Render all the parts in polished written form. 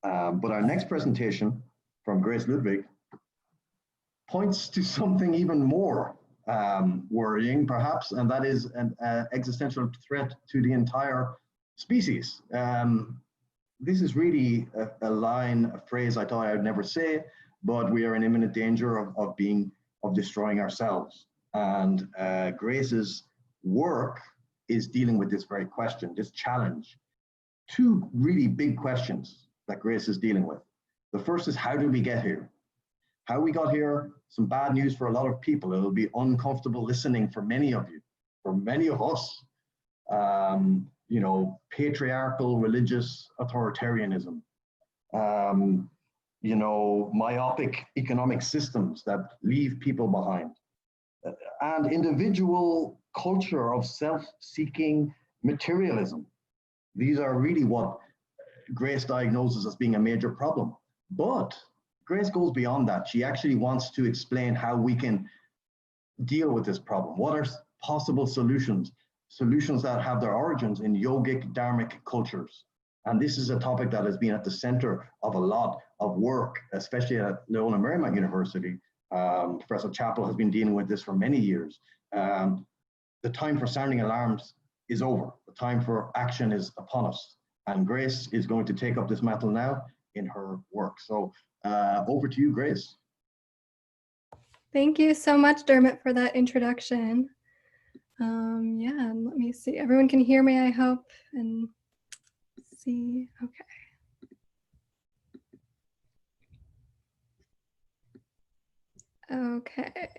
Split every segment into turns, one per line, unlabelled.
But our next presentation from Grace Ludwig points to something even more worrying, perhaps, and that is an existential threat to the entire species. This is really a phrase I thought I would never say, but we are in imminent danger of destroying ourselves. And Grace's work is dealing with this very question, this challenge. Two really big questions that Grace is dealing with. The first is, how did we get here? How we got here, some bad news for a lot of people. It'll be uncomfortable listening for many of you, for many of us. You know, patriarchal religious authoritarianism, you know, myopic economic systems that leave people behind, and individual culture of self-seeking materialism. These are really what Grace diagnoses as being a major problem. But Grace goes beyond that. She actually wants to explain how we can deal with this problem. What are possible solutions? Solutions that have their origins in yogic, dharmic cultures. And this is a topic that has been at the center of a lot of work, especially at Leona Merrimack University. Professor Chappell has been dealing with this for many years. The time for sounding alarms is over. The time for action is upon us. And Grace is going to take up this mantle now in her work. So over to you, Grace.
Thank you so much, Dermot, for that introduction. Yeah, let me see. Everyone can hear me, I hope, and see. Okay.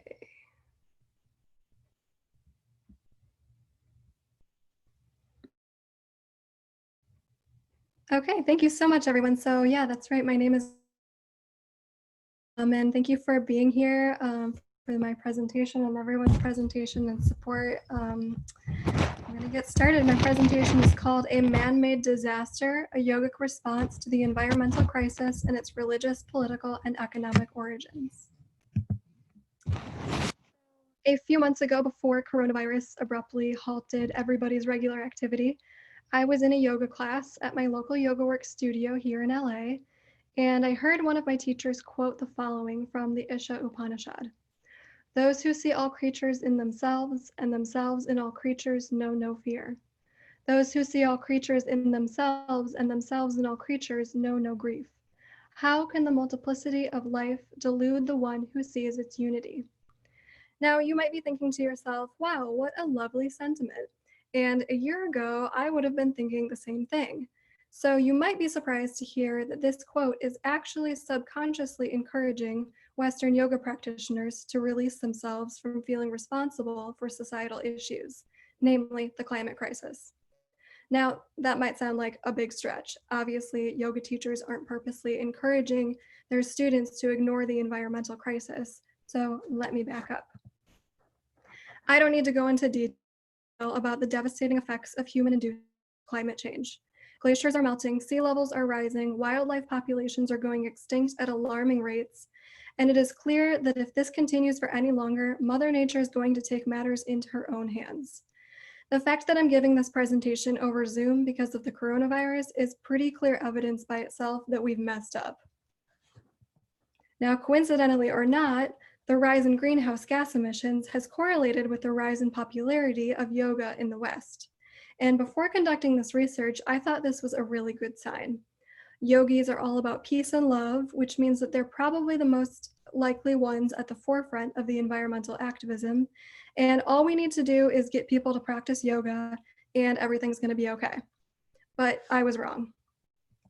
Okay, thank you so much, everyone. So yeah, that's right. My name is and thank you for being here for my presentation and everyone's presentation and support. I'm going to get started. My presentation is called A Man-Made Disaster, a Yogic Response to the Environmental Crisis and its Religious, Political, and Economic Origins. A few months ago, before coronavirus abruptly halted everybody's regular activity, I was in a yoga class at my local YogaWorks studio here in LA, and I heard one of my teachers quote the following from the Isha Upanishad. Those who see all creatures in themselves and themselves in all creatures know no fear. Those who see all creatures in themselves and themselves in all creatures know no grief. How can the multiplicity of life delude the one who sees its unity? Now, you might be thinking to yourself, wow, what a lovely sentiment. And a year ago, I would have been thinking the same thing. So you might be surprised to hear that this quote is actually subconsciously encouraging Western yoga practitioners to release themselves from feeling responsible for societal issues, namely the climate crisis. Now, that might sound like a big stretch. Obviously, yoga teachers aren't purposely encouraging their students to ignore the environmental crisis. So let me back up. I don't need to go into detail about the devastating effects of human-induced climate change. Glaciers are melting, sea levels are rising, wildlife populations are going extinct at alarming rates, and it is clear that if this continues for any longer, Mother Nature is going to take matters into her own hands. The fact that I'm giving this presentation over Zoom because of the coronavirus is pretty clear evidence by itself that we've messed up. Now, coincidentally or not, the rise in greenhouse gas emissions has correlated with the rise in popularity of yoga in the West. And before conducting this research, I thought this was a really good sign. Yogis are all about peace and love, which means that they're probably the most likely ones at the forefront of the environmental activism. And all we need to do is get people to practice yoga and everything's going to be okay. But I was wrong.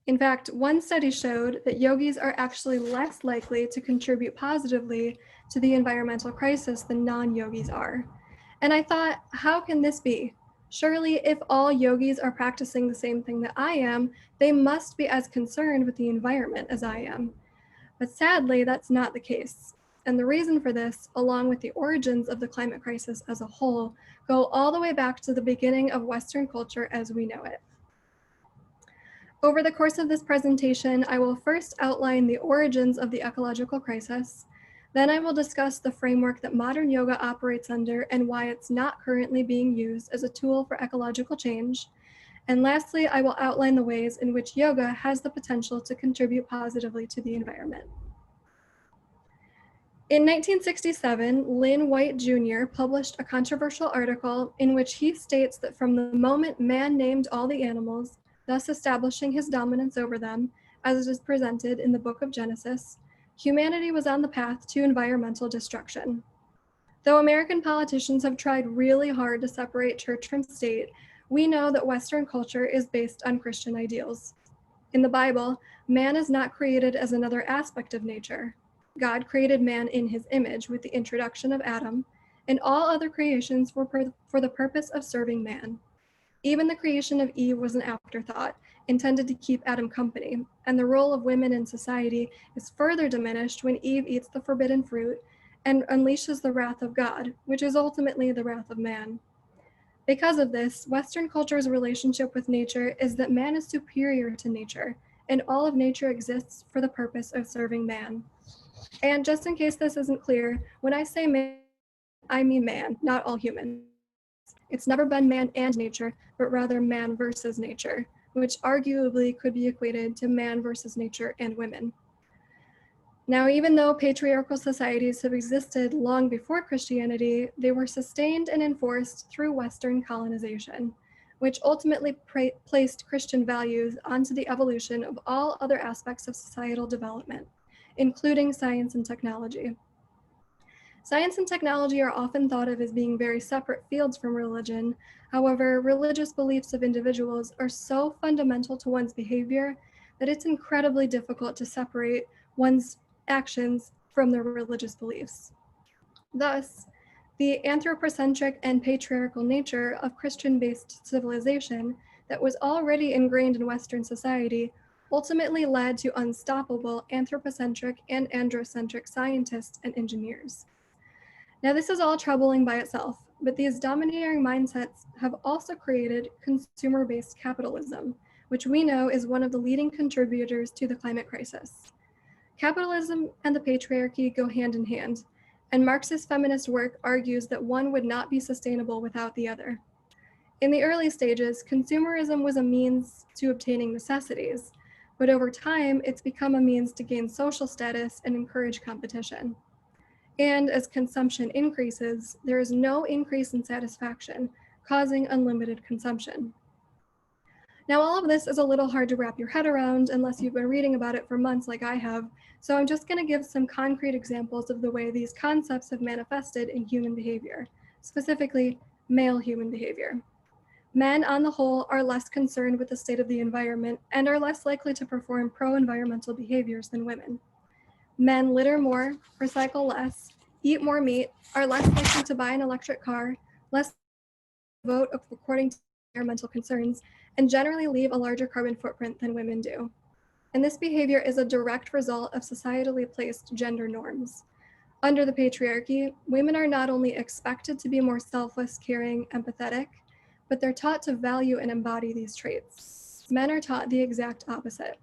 In fact, one study showed that yogis are actually less likely to contribute positively to the environmental crisis than non-yogis are. And I thought, how can this be? Surely if all yogis are practicing the same thing that I am, they must be as concerned with the environment as I am. But sadly, that's not the case. And the reason for this, along with the origins of the climate crisis as a whole, go all the way back to the beginning of Western culture as we know it. Over the course of this presentation, I will first outline the origins of the ecological crisis. Then I will discuss the framework that modern yoga operates under and why it's not currently being used as a tool for ecological change. And lastly, I will outline the ways in which yoga has the potential to contribute positively to the environment. In 1967, Lynn White Jr. published a controversial article in which he states that from the moment man named all the animals, thus establishing his dominance over them, as it is presented in the book of Genesis, humanity was on the path to environmental destruction. Though American politicians have tried really hard to separate church from state, we know that Western culture is based on Christian ideals. In the Bible, man is not created as another aspect of nature. God created man in his image with the introduction of Adam, and all other creations were for the purpose of serving man. Even the creation of Eve was an afterthought, intended to keep Adam company, and the role of women in society is further diminished when Eve eats the forbidden fruit and unleashes the wrath of God, which is ultimately the wrath of man. Because of this, Western culture's relationship with nature is that man is superior to nature, and all of nature exists for the purpose of serving man. And just in case this isn't clear, when I say man, I mean man, not all humans. It's never been man and nature, but rather man versus nature, which arguably could be equated to man versus nature and women. Now, even though patriarchal societies have existed long before Christianity, they were sustained and enforced through Western colonization, which ultimately placed Christian values onto the evolution of all other aspects of societal development, including science and technology. Science and technology are often thought of as being very separate fields from religion. However, religious beliefs of individuals are so fundamental to one's behavior that it's incredibly difficult to separate one's actions from their religious beliefs. Thus, the anthropocentric and patriarchal nature of Christian-based civilization that was already ingrained in Western society ultimately led to unstoppable anthropocentric and androcentric scientists and engineers. Now, this is all troubling by itself, but these domineering mindsets have also created consumer-based capitalism, which we know is one of the leading contributors to the climate crisis. Capitalism and the patriarchy go hand in hand, and Marxist feminist work argues that one would not be sustainable without the other. In the early stages, consumerism was a means to obtaining necessities, but over time, it's become a means to gain social status and encourage competition. And as consumption increases, there is no increase in satisfaction, causing unlimited consumption. Now, all of this is a little hard to wrap your head around unless you've been reading about it for months like I have, so I'm just going to give some concrete examples of the way these concepts have manifested in human behavior, specifically male human behavior. Men, on the whole, are less concerned with the state of the environment and are less likely to perform pro-environmental behaviors than women. Men litter more, recycle less, eat more meat, are less likely to buy an electric car, less vote according to environmental concerns, and generally leave a larger carbon footprint than women do. And this behavior is a direct result of societally placed gender norms. Under the patriarchy, women are not only expected to be more selfless, caring, empathetic, but they're taught to value and embody these traits. Men are taught the exact opposite.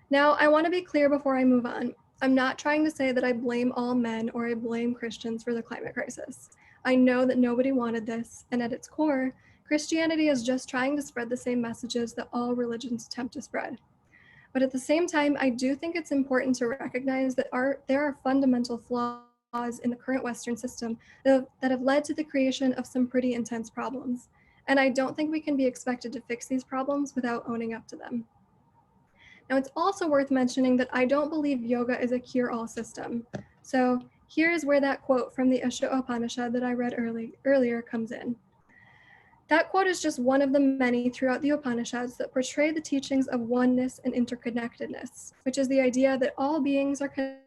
Now, I want to be clear before I move on. I'm not trying to say that I blame all men or I blame Christians for the climate crisis. I know that nobody wanted this, and at its core, Christianity is just trying to spread the same messages that all religions attempt to spread. But at the same time, I do think it's important to recognize that there are fundamental flaws in the current Western system that have led to the creation of some pretty intense problems. And I don't think we can be expected to fix these problems without owning up to them. Now, it's also worth mentioning that I don't believe yoga is a cure-all system. So here is where that quote from the Upanishad that I read earlier comes in. That quote is just one of the many throughout the Upanishads that portray the teachings of oneness and interconnectedness, which is the idea that all beings are connected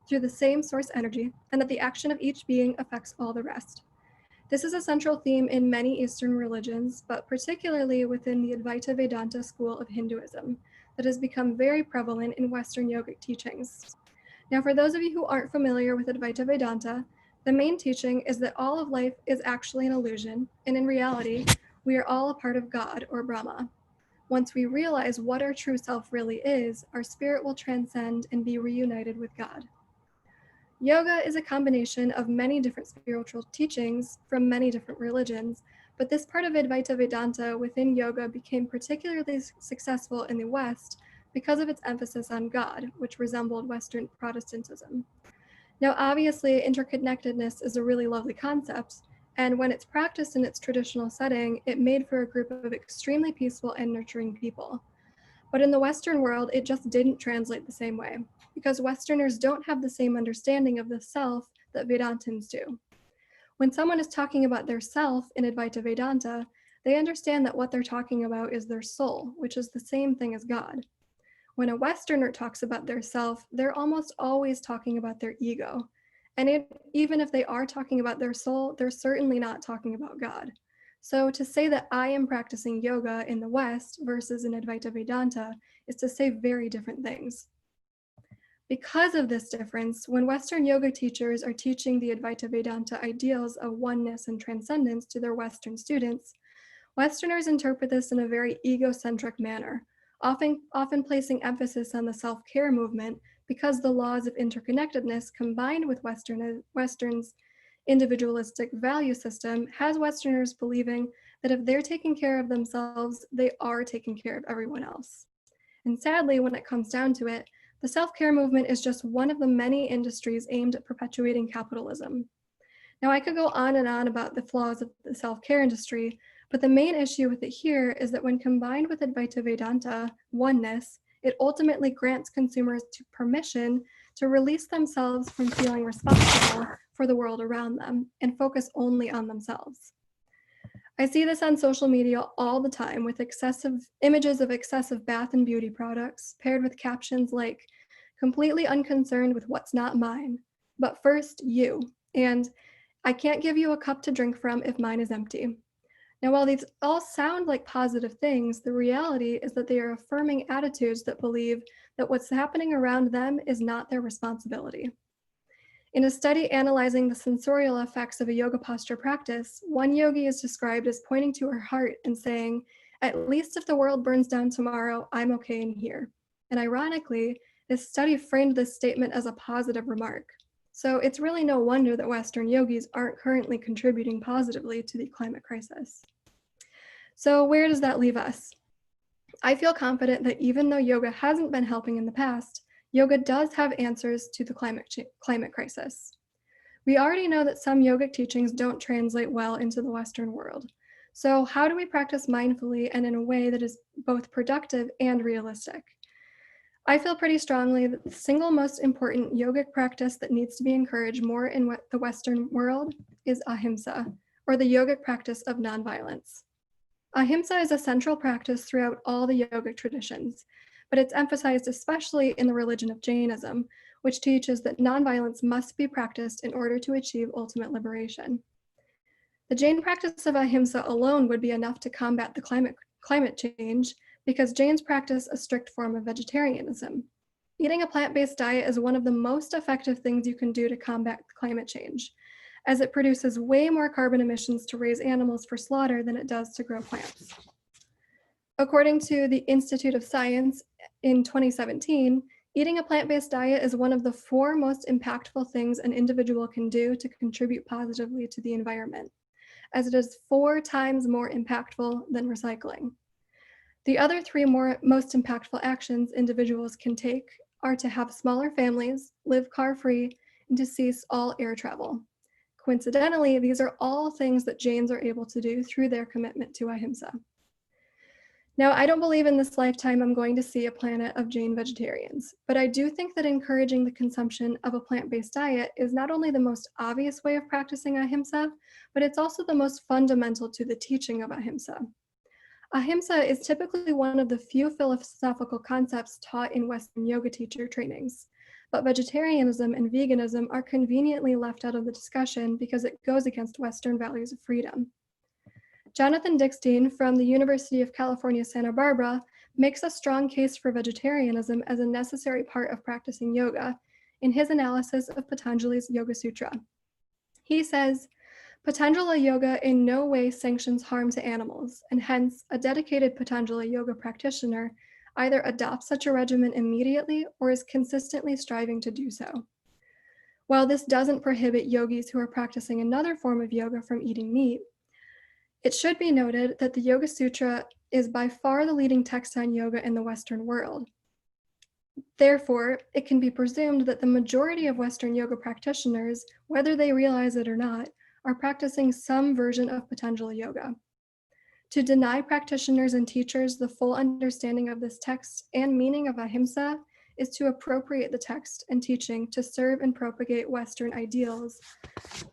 through the same source energy and that the action of each being affects all the rest. This is a central theme in many Eastern religions, but particularly within the Advaita Vedanta school of Hinduism that has become very prevalent in Western yogic teachings. Now, for those of you who aren't familiar with Advaita Vedanta, the main teaching is that all of life is actually an illusion, and in reality, we are all a part of God or Brahma. Once we realize what our true self really is, our spirit will transcend and be reunited with God. Yoga is a combination of many different spiritual teachings from many different religions, but this part of Advaita Vedanta within yoga became particularly successful in the West because of its emphasis on God, which resembled Western Protestantism. Now, obviously, interconnectedness is a really lovely concept, and when it's practiced in its traditional setting, it made for a group of extremely peaceful and nurturing people. But in the Western world, it just didn't translate the same way, because Westerners don't have the same understanding of the self that Vedantins do. When someone is talking about their self in Advaita Vedanta, they understand that what they're talking about is their soul, which is the same thing as God. When a Westerner talks about their self, they're almost always talking about their ego. And even if they are talking about their soul, they're certainly not talking about God. So to say that I am practicing yoga in the West versus in Advaita Vedanta is to say very different things. Because of this difference, when Western yoga teachers are teaching the Advaita Vedanta ideals of oneness and transcendence to their Western students, Westerners interpret this in a very egocentric manner, often placing emphasis on the self-care movement because the laws of interconnectedness combined with Western's individualistic value system has Westerners believing that if they're taking care of themselves, they are taking care of everyone else. And sadly, when it comes down to it, the self-care movement is just one of the many industries aimed at perpetuating capitalism. Now, I could go on and on about the flaws of the self-care industry, but the main issue with it here is that when combined with Advaita Vedanta oneness, it ultimately grants consumers permission to release themselves from feeling responsible for the world around them and focus only on themselves. I see this on social media all the time with images of excessive bath and beauty products paired with captions like, completely unconcerned with what's not mine, but first you, and I can't give you a cup to drink from if mine is empty. Now, while these all sound like positive things, the reality is that they are affirming attitudes that believe that what's happening around them is not their responsibility. In a study analyzing the sensorial effects of a yoga posture practice, one yogi is described as pointing to her heart and saying, "At least if the world burns down tomorrow, I'm okay in here." And ironically, this study framed this statement as a positive remark. So it's really no wonder that Western yogis aren't currently contributing positively to the climate crisis. So where does that leave us? I feel confident that even though yoga hasn't been helping in the past, yoga does have answers to the climate crisis. We already know that some yogic teachings don't translate well into the Western world. So how do we practice mindfully and in a way that is both productive and realistic? I feel pretty strongly that the single most important yogic practice that needs to be encouraged more in the Western world is ahimsa, or the yogic practice of nonviolence. Ahimsa is a central practice throughout all the yogic traditions, but it's emphasized especially in the religion of Jainism, which teaches that nonviolence must be practiced in order to achieve ultimate liberation. The Jain practice of ahimsa alone would be enough to combat the climate change because Jains practice a strict form of vegetarianism. Eating a plant-based diet is one of the most effective things you can do to combat climate change, as it produces way more carbon emissions to raise animals for slaughter than it does to grow plants. According to the Institute of Science in 2017, eating a plant-based diet is one of the 4 most impactful things an individual can do to contribute positively to the environment, as it is 4 times more impactful than recycling. The other 3 most impactful actions individuals can take are to have smaller families, live car-free, and to cease all air travel. Coincidentally, these are all things that Jains are able to do through their commitment to ahimsa. Now, I don't believe in this lifetime I'm going to see a planet of Jain vegetarians, but I do think that encouraging the consumption of a plant-based diet is not only the most obvious way of practicing ahimsa, but it's also the most fundamental to the teaching of ahimsa. Ahimsa is typically one of the few philosophical concepts taught in Western yoga teacher trainings, but vegetarianism and veganism are conveniently left out of the discussion because it goes against Western values of freedom. Jonathan Dickstein from the University of California, Santa Barbara makes a strong case for vegetarianism as a necessary part of practicing yoga in his analysis of Patanjali's Yoga Sutra. He says, Patanjali Yoga in no way sanctions harm to animals, and hence a dedicated Patanjali Yoga practitioner either adopts such a regimen immediately or is consistently striving to do so. While this doesn't prohibit yogis who are practicing another form of yoga from eating meat, It should be noted that the Yoga Sutra is by far the leading text on yoga in the Western world. Therefore, it can be presumed that the majority of Western yoga practitioners, whether they realize it or not, are practicing some version of Patanjali yoga. To deny practitioners and teachers the full understanding of this text and meaning of ahimsa is to appropriate the text and teaching to serve and propagate Western ideals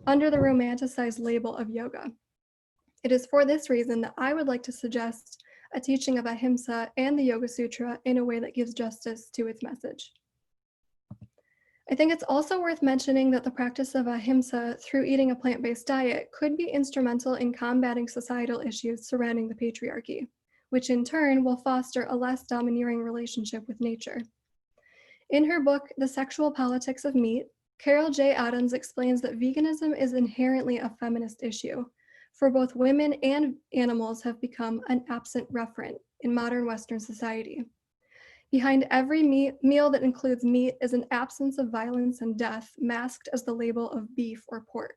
under the romanticized label of yoga. It is for this reason that I would like to suggest a teaching of ahimsa and the Yoga Sutra in a way that gives justice to its message. I think it's also worth mentioning that the practice of ahimsa through eating a plant-based diet could be instrumental in combating societal issues surrounding the patriarchy, which in turn will foster a less domineering relationship with nature. In her book, The Sexual Politics of Meat, Carol J. Adams explains that veganism is inherently a feminist issue, for both women and animals have become an absent referent in modern Western society. Behind every meal that includes meat is an absence of violence and death masked as the label of beef or pork.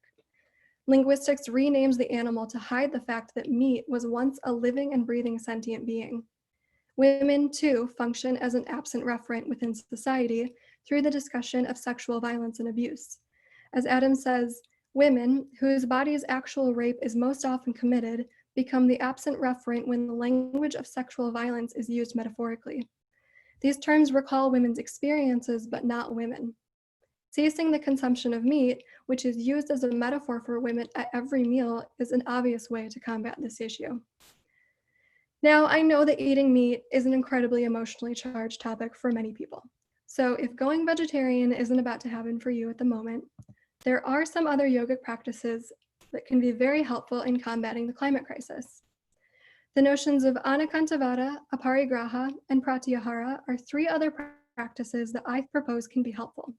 Linguistics renames the animal to hide the fact that meat was once a living and breathing sentient being. Women, too, function as an absent referent within society through the discussion of sexual violence and abuse. As Adams says, women, whose body's actual rape is most often committed, become the absent referent when the language of sexual violence is used metaphorically. These terms recall women's experiences, but not women. Ceasing the consumption of meat, which is used as a metaphor for women at every meal, is an obvious way to combat this issue. Now, I know that eating meat is an incredibly emotionally charged topic for many people. So if going vegetarian isn't about to happen for you at the moment, there are some other yogic practices that can be very helpful in combating the climate crisis. The notions of anekantavada, aparigraha, and pratyahara are three other practices that I propose can be helpful.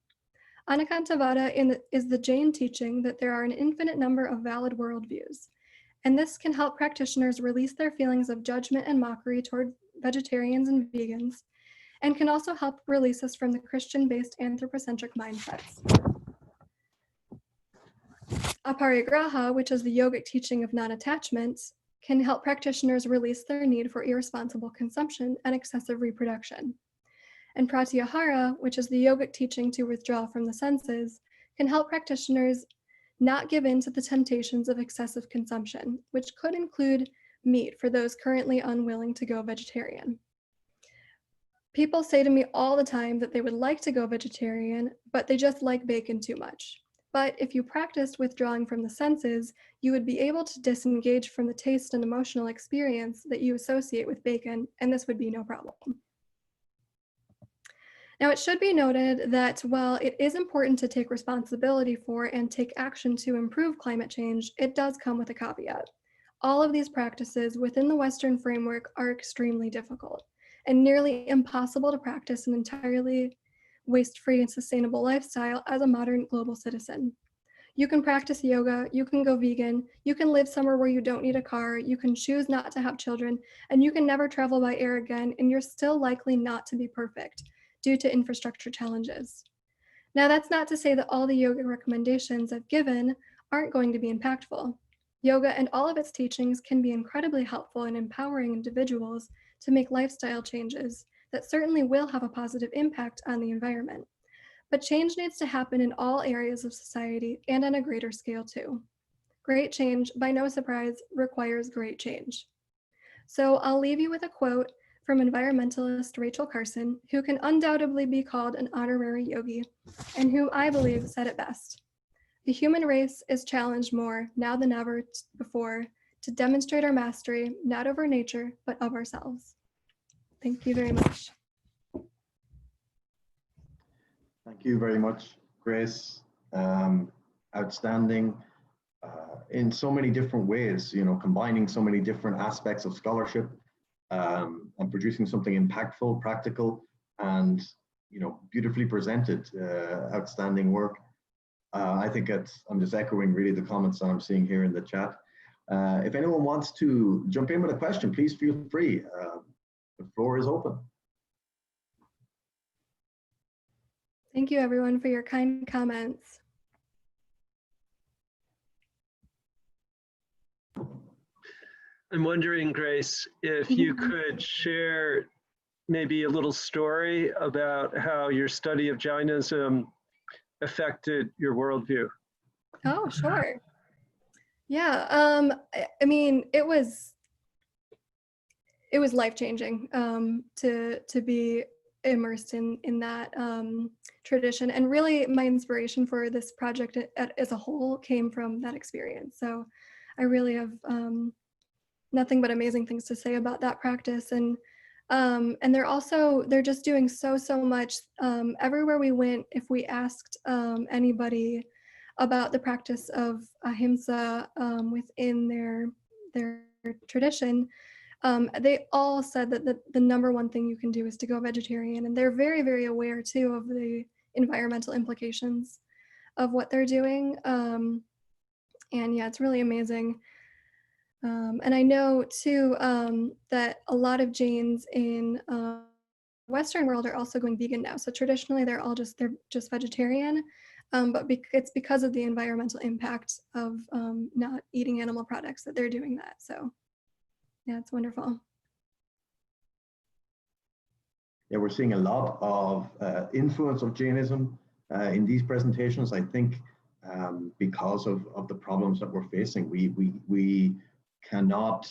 Anekantavada is the Jain teaching that there are an infinite number of valid worldviews, and this can help practitioners release their feelings of judgment and mockery toward vegetarians and vegans, and can also help release us from the Christian-based anthropocentric mindsets. Aparigraha, which is the yogic teaching of non-attachment, can help practitioners release their need for irresponsible consumption and excessive reproduction. And pratyahara, which is the yogic teaching to withdraw from the senses, can help practitioners not give in to the temptations of excessive consumption, which could include meat for those currently unwilling to go vegetarian. People say to me all the time that they would like to go vegetarian, but they just like bacon too much. But if you practiced withdrawing from the senses, you would be able to disengage from the taste and emotional experience that you associate with bacon, and this would be no problem. Now, it should be noted that while it is important to take responsibility for and take action to improve climate change, it does come with a caveat. All of these practices within the Western framework are extremely difficult and nearly impossible to practice an entirely waste-free and sustainable lifestyle as a modern global citizen. You can practice yoga, you can go vegan, you can live somewhere where you don't need a car, you can choose not to have children, and you can never travel by air again, and you're still likely not to be perfect due to infrastructure challenges. Now, that's not to say that all the yoga recommendations I've given aren't going to be impactful. Yoga and all of its teachings can be incredibly helpful in empowering individuals to make lifestyle changes that certainly will have a positive impact on the environment. But change needs to happen in all areas of society and on a greater scale too. Great change, by no surprise, requires great change. So I'll leave you with a quote from environmentalist Rachel Carson, who can undoubtedly be called an honorary yogi, and who I believe said it best. The human race is challenged more now than ever before to demonstrate our mastery, not over nature, but of ourselves. Thank you very much.
Thank you very much, Grace. Outstanding in so many different ways, you know, combining so many different aspects of scholarship and producing something impactful, practical, and, you know, beautifully presented. Outstanding work. I think I'm just echoing really the comments that I'm seeing here in the chat. If anyone wants to jump in with a question, please feel free. The floor is open.
Thank you, everyone, for your kind comments.
I'm wondering, Grace, if you could share maybe a little story about how your study of Jainism affected your worldview.
Oh, sure. Yeah. I mean, it was life-changing to be immersed in that tradition, and really my inspiration for this project as a whole came from that experience. So I really have nothing but amazing things to say about that practice. And they're just doing so much everywhere we went. If we asked anybody about the practice of ahimsa within their tradition, they all said that the number one thing you can do is to go vegetarian. And they're very aware too of the environmental implications of what they're doing. And yeah, it's really amazing. And I know too that a lot of Jains in Western world are also going vegan now. So traditionally they're just vegetarian, but it's because of the environmental impact of not eating animal products that they're doing that. So yeah, it's wonderful.
Yeah, we're seeing a lot of influence of Jainism in these presentations. I think because of the problems that we're facing, we cannot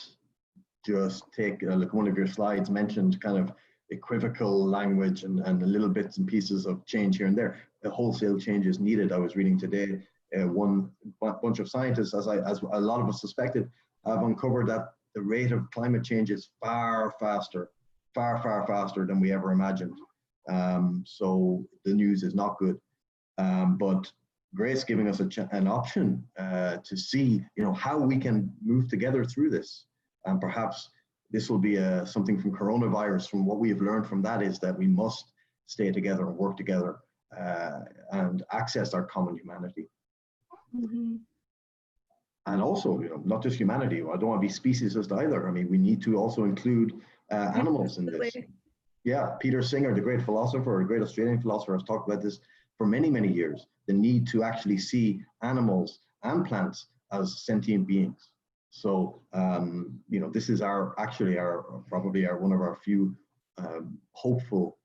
just take, like one of your slides mentioned, kind of equivocal language and little bits and pieces of change here and there. The wholesale change is needed. I was reading today, one bunch of scientists, as a lot of us suspected, have uncovered that the rate of climate change is far faster than we ever imagined. So the news is not good. But Grace giving us an option to see, how we can move together through this. And perhaps this will be something from coronavirus, from what we have learned from that, is that we must stay together and work together and access our common humanity.
Mm-hmm.
And also, not just humanity. I don't want to be speciesist either. I mean, we need to also include animals in this. Yeah, Peter Singer, the great philosopher, a great Australian philosopher, has talked about this for many years, the need to actually see animals and plants as sentient beings. So, this is probably one of our few hopeful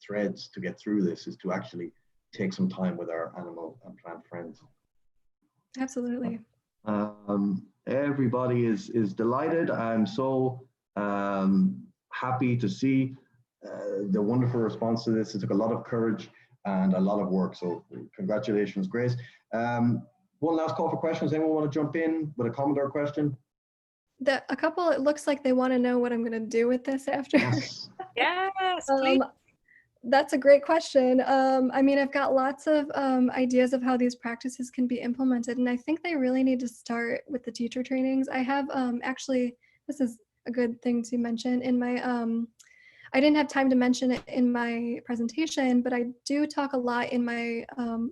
threads to get through this, is to actually take some time with our animal and plant friends.
Absolutely.
Everybody is delighted. I'm so happy to see the wonderful response to this. It took a lot of courage and a lot of work. So congratulations, Grace. One last call for questions. Anyone want to jump in with a comment or a question?
A couple, it looks like they want to know what I'm going to do with this after.
Yes.
Yes, please.
That's a great question. I mean, I've got lots of ideas of how these practices can be implemented, and I think they really need to start with the teacher trainings. I have actually, this is a good thing to mention in my, I didn't have time to mention it in my presentation, but I do talk a lot in my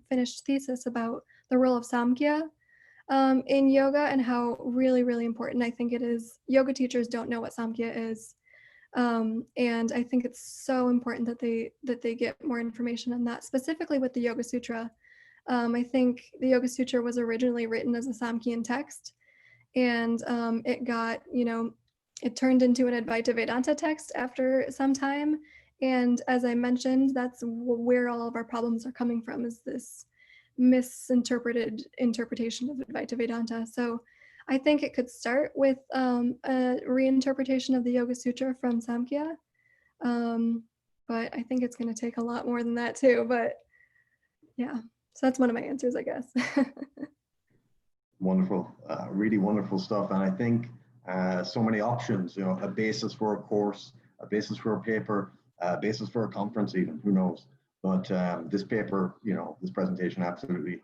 finished thesis about the role of Samkhya in yoga and how really important I think it is. Yoga teachers don't know what Samkhya is. And I think it's so important that they get more information on that, specifically with the Yoga Sutra. I think the Yoga Sutra was originally written as a Samkhyan text, and it got, it turned into an Advaita Vedanta text after some time. And as I mentioned, that's where all of our problems are coming from, is this misinterpreted interpretation of Advaita Vedanta. So I think it could start with a reinterpretation of the Yoga Sutra from Samkhya, but I think it's going to take a lot more than that too. But yeah, so that's one of my answers, I guess.
Wonderful, really wonderful stuff. And I think so many options, a basis for a course, a basis for a paper, a basis for a conference even, who knows. But this paper, this presentation absolutely,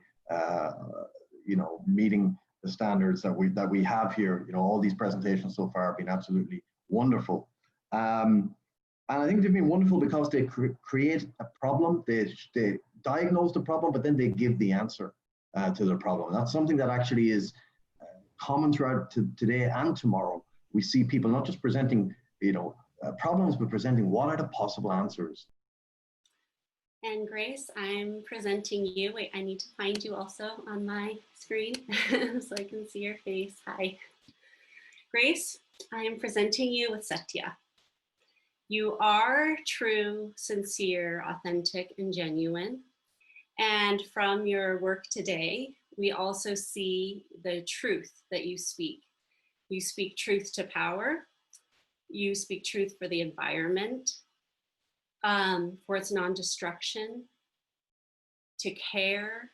meeting the standards that we have here. All these presentations so far have been absolutely wonderful. And I think they've been wonderful because they create a problem, they diagnose the problem, but then they give the answer to the problem. That's something that actually is common throughout today and tomorrow. We see people not just presenting, problems, but presenting what are the possible answers.
And Grace, I'm presenting you. Wait, I need to find you also on my screen so I can see your face. Hi. Grace, I am presenting you with Satya. You are true, sincere, authentic, and genuine. And from your work today, we also see the truth that you speak. You speak truth to power. You speak truth for the environment, for its non-destruction, to care,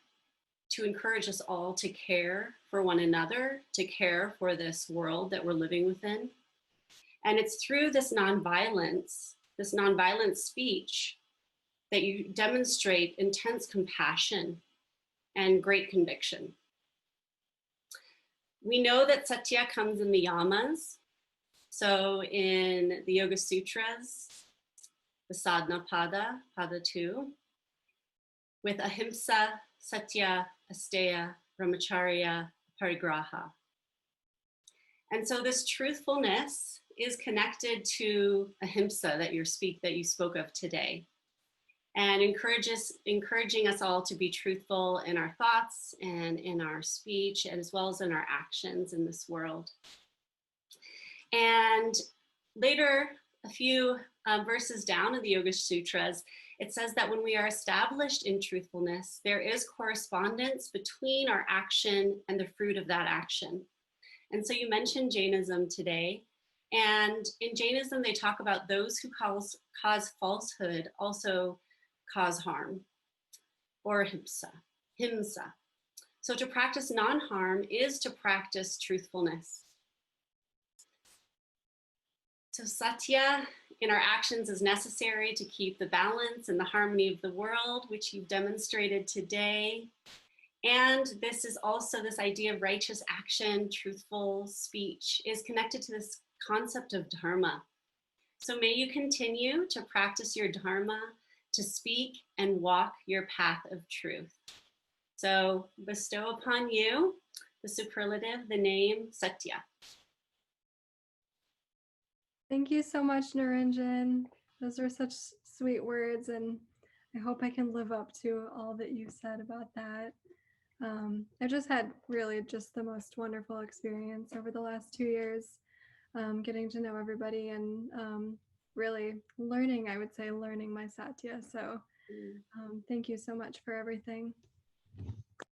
to encourage us all to care for one another, to care for this world that we're living within. And it's through this nonviolent speech that you demonstrate intense compassion and great conviction. We know that Satya comes in the yamas. So in the Yoga Sutras, the Sadhana Pada, Pada 2, with Ahimsa, Satya, Asteya, Brahmacharya, Parigraha. And so this truthfulness is connected to Ahimsa that you spoke of today, and encouraging us all to be truthful in our thoughts and in our speech, as well as in our actions in this world. And later, a few verses down in the Yoga Sutras, it says that when we are established in truthfulness, there is correspondence between our action and the fruit of that action. And so you mentioned Jainism today. And in Jainism, they talk about those who cause falsehood also cause harm, or himsa. So to practice non-harm is to practice truthfulness. So Satya in our actions is necessary to keep the balance and the harmony of the world, which you've demonstrated today. And this is also this idea of righteous action, truthful speech is connected to this concept of dharma. So may you continue to practice your dharma, to speak and walk your path of truth. So bestow upon you the superlative, the name Satya.
Thank you so much, Niranjan. Those are such sweet words, and I hope I can live up to all that you said about that. I just had really just the most wonderful experience over the last 2 years, getting to know everybody and really learning my Satya. So thank you so much for everything.